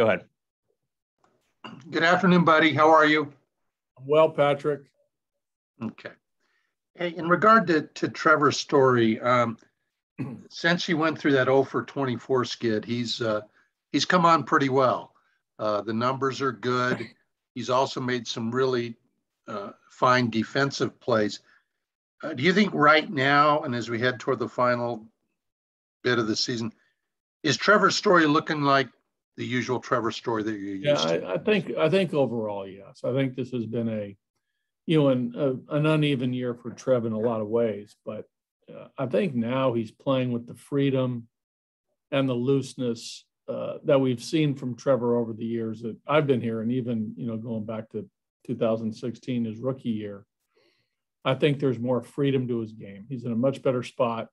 Go ahead. Good afternoon, buddy. How are you? I'm well, Patrick. Okay. Hey, in regard to Trevor Story, since he went through that 0 for 24 skid, he's come on pretty well. The numbers are good. He's also made some really fine defensive plays. Do you think right now, and as we head toward the final bit of the season, is Trevor Story looking like the usual Trevor Story that you're used to? I think overall, yes. I think this has been an uneven year for Trev in a lot of ways, but I think now he's playing with the freedom and the looseness that we've seen from Trevor over the years that I've been here, and even going back to 2016, his rookie year. I think there's more freedom to his game. He's in a much better spot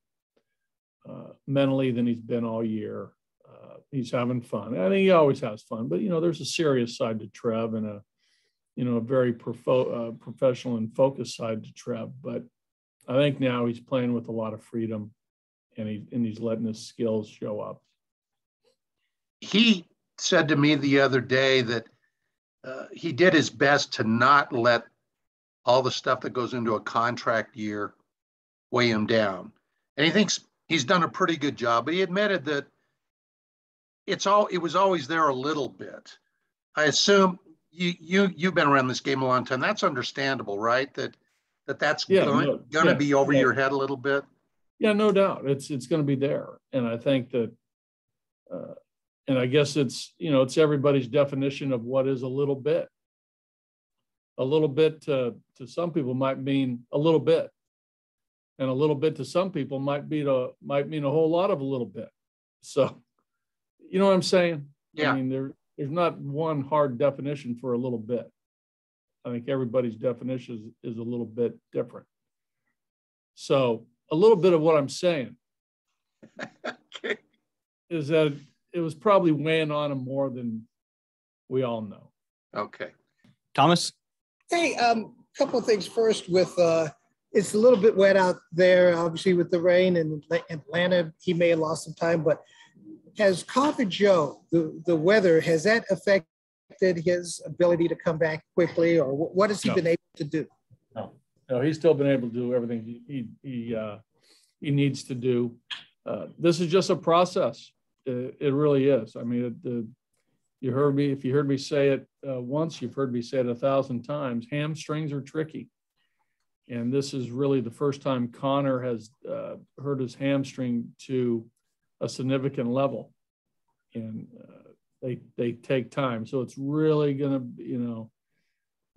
mentally than he's been all year. He's having fun. I think he always has fun, but there's a serious side to Trev and a very professional and focused side to Trev. But I think now he's playing with a lot of freedom, and he's letting his skills show up. He said to me the other day that he did his best to not let all the stuff that goes into a contract year weigh him down. And he thinks he's done a pretty good job, but he admitted that it was always there a little bit. I assume you've been around this game a long time. That's understandable, right? That's going to be over your head a little bit. Yeah, no doubt. It's going to be there. And I think that, and I guess it's everybody's definition of what is a little bit. A little bit to some people might mean a little bit. And a little bit to some people might mean a whole lot of a little bit. So, you know what I'm saying? Yeah. I mean, there's not one hard definition for a little bit. I think everybody's definition is a little bit different. So a little bit of what I'm saying Okay. is that it was probably weighing on him more than we all know. Okay. Thomas? Hey, couple of things. First, with it's a little bit wet out there, obviously with the rain in Atlanta. He may have lost some time, but has Coffee Joe, the weather, has that affected his ability to come back quickly, or what has he been able to do? No, he's still been able to do everything he needs to do. This is just a process. It really is. I mean, if you heard me say it once, you've heard me say it 1,000 times. Hamstrings are tricky. And this is really the first time Connor has hurt his hamstring to a significant level. And they take time. So it's really going to,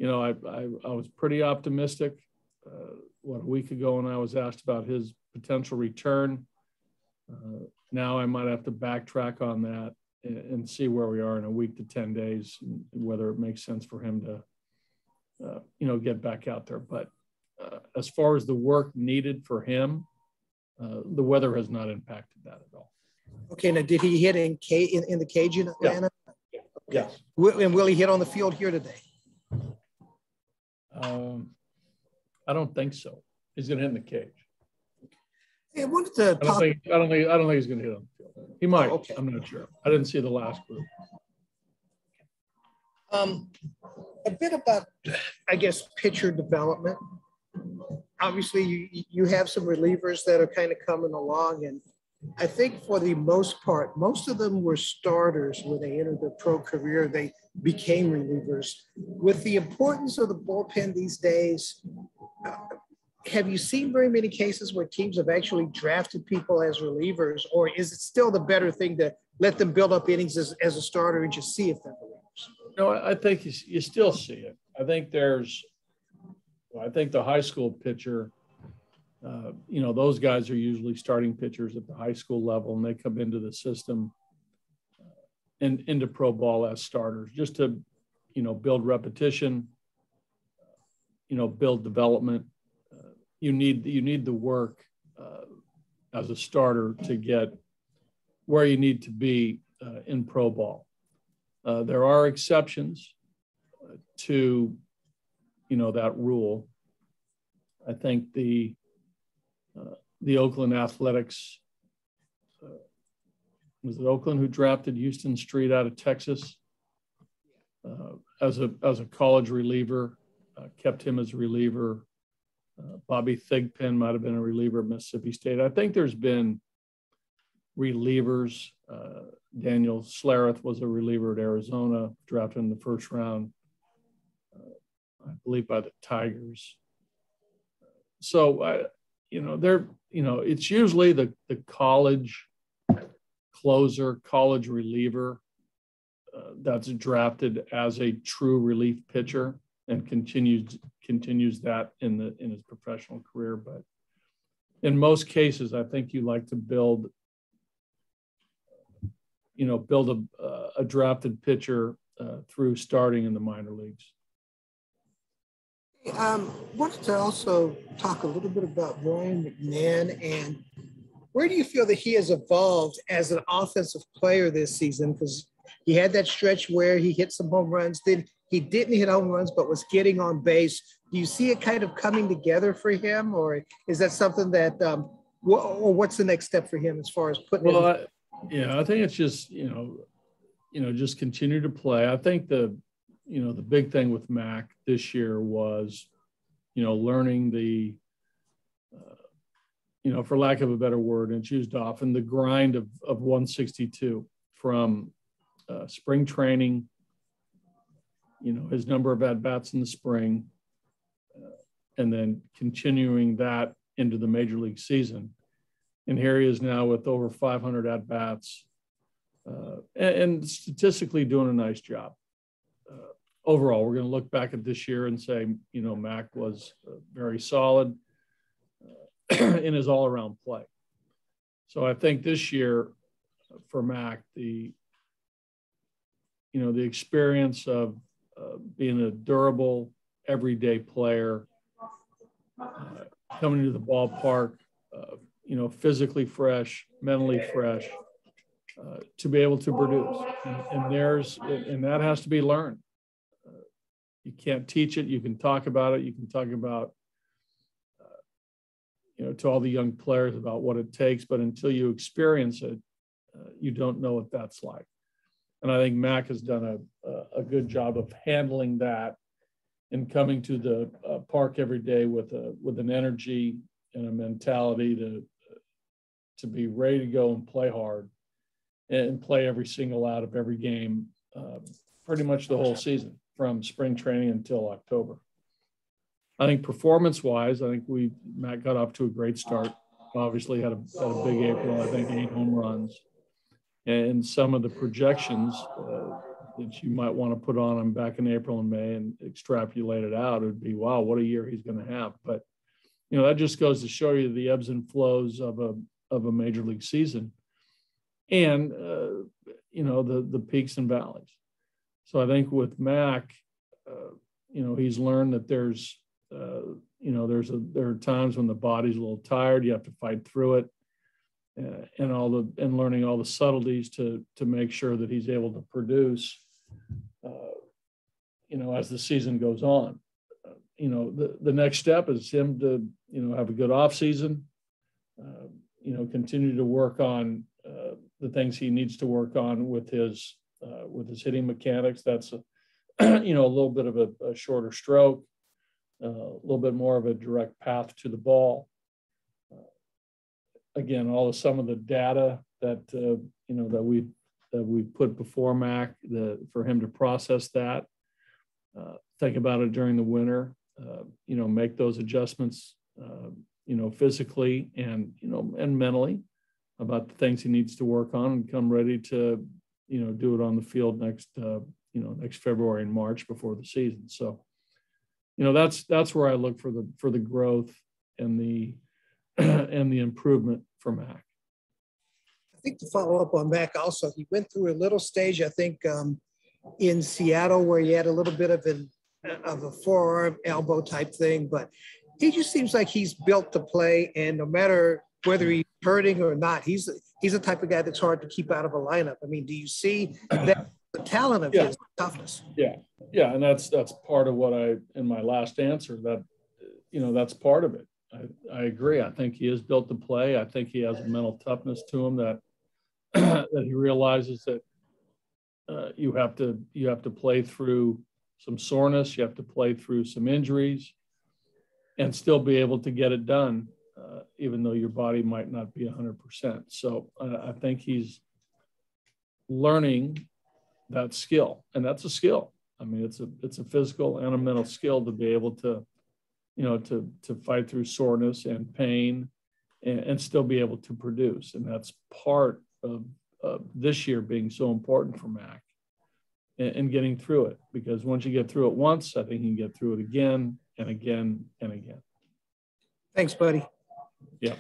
I was pretty optimistic a week ago when I was asked about his potential return. Now I might have to backtrack on that and see where we are in a week to 10 days, and whether it makes sense for him to, get back out there. But as far as the work needed for him, the weather has not impacted that at all. Okay, now did he hit in the cage in Atlanta? Yeah. Yes. And will he hit on the field here today? I don't think so. He's going to hit in the cage. Hey, I wanted to I don't think he's going to hit on the field. He might. Oh, okay. I'm not sure. I didn't see the last group. A bit about, I guess, pitcher development. Obviously, you have some relievers that are kind of coming along, and I think for the most part, most of them were starters when they entered their pro career. They became relievers. With the importance of the bullpen these days, have you seen very many cases where teams have actually drafted people as relievers, or is it still the better thing to let them build up innings as a starter and just see if they're relievers? No, I think you still see it. I think the high school pitcher, those guys are usually starting pitchers at the high school level, and they come into the system and into pro ball as starters just to, build repetition, build development. You need the work as a starter to get where you need to be in pro ball. There are exceptions to, that rule. I think the Oakland Athletics was it Oakland who drafted Houston Street out of Texas as a college reliever, kept him as a reliever. Bobby Thigpen might have been a reliever at Mississippi State. I think there's been relievers. Daniel Slareth was a reliever at Arizona, drafted in the first round, I believe by the Tigers. So, it's usually the college closer, college reliever that's drafted as a true relief pitcher and continues that in his professional career. But in most cases, I think you like to build a drafted pitcher through starting in the minor leagues. Wanted to also talk a little bit about Brian McMahon, and where do you feel that he has evolved as an offensive player this season? Because he had that stretch where he hit some home runs. Then he didn't hit home runs, but was getting on base. Do you see it kind of coming together for him, or is that something that, or what's the next step for him as far as putting? Well, I think it's just just continue to play. I think the big thing with Mac this year was, learning the, for lack of a better word, and it's used often, the grind of 162 from spring training, his number of at-bats in the spring, and then continuing that into the major league season. And here he is now with over 500 at-bats and statistically doing a nice job. Overall, we're going to look back at this year and say, Mac was very solid in his all-around play. So I think this year for Mac, the experience of being a durable, everyday player, coming to the ballpark, physically fresh, mentally fresh, to be able to produce. And that has to be learned. You can't teach it. You can talk about it. You can talk about, to all the young players about what it takes, but until you experience it, you don't know what that's like. And I think Mac has done a good job of handling that and coming to the park every day with an energy and a mentality to be ready to go and play hard and play every single out of every game, pretty much the whole season, from spring training until October. I think performance-wise, Matt got off to a great start. Obviously had a big April, I think 8 home runs. And some of the projections that you might want to put on him back in April and May and extrapolate it out, it would be, wow, what a year he's going to have. But, that just goes to show you the ebbs and flows of a major league season and, the peaks and valleys. So I think with Mac, he's learned that there are times when the body's a little tired. You have to fight through it, and learning all the subtleties to make sure that he's able to produce, as the season goes on. The next step is him to have a good off season, continue to work on the things he needs to work on with his hitting mechanics. That's a little bit of a shorter stroke, a little bit more of a direct path to the ball. Again, some of the data that we put before Mac, for him to process that, think about it during the winter, make those adjustments, physically and mentally about the things he needs to work on, and come ready to, do it on the field next February and March before the season. So, that's where I look for the growth and the improvement for Mac. I think to follow up on Mac also, he went through a little stage, I think, in Seattle where he had a little bit of a forearm elbow type thing, but he just seems like he's built to play, and no matter whether he's hurting or not, he's the type of guy that's hard to keep out of a lineup. I mean, do you see that the talent of his toughness? Yeah, and that's part of what in my last answer, that that's part of it. I agree. I think he is built to play. I think he has a mental toughness to him that that he realizes that you have to play through some soreness, you have to play through some injuries, and still be able to get it done, even though your body might not be 100%. So I think he's learning that skill, and that's a skill. I mean, it's a physical and a mental skill to be able to, to fight through soreness and pain, and still be able to produce. And that's part of this year being so important for Mac, and getting through it. Because once you get through it once, I think you can get through it again and again and again. Thanks, buddy. Yeah.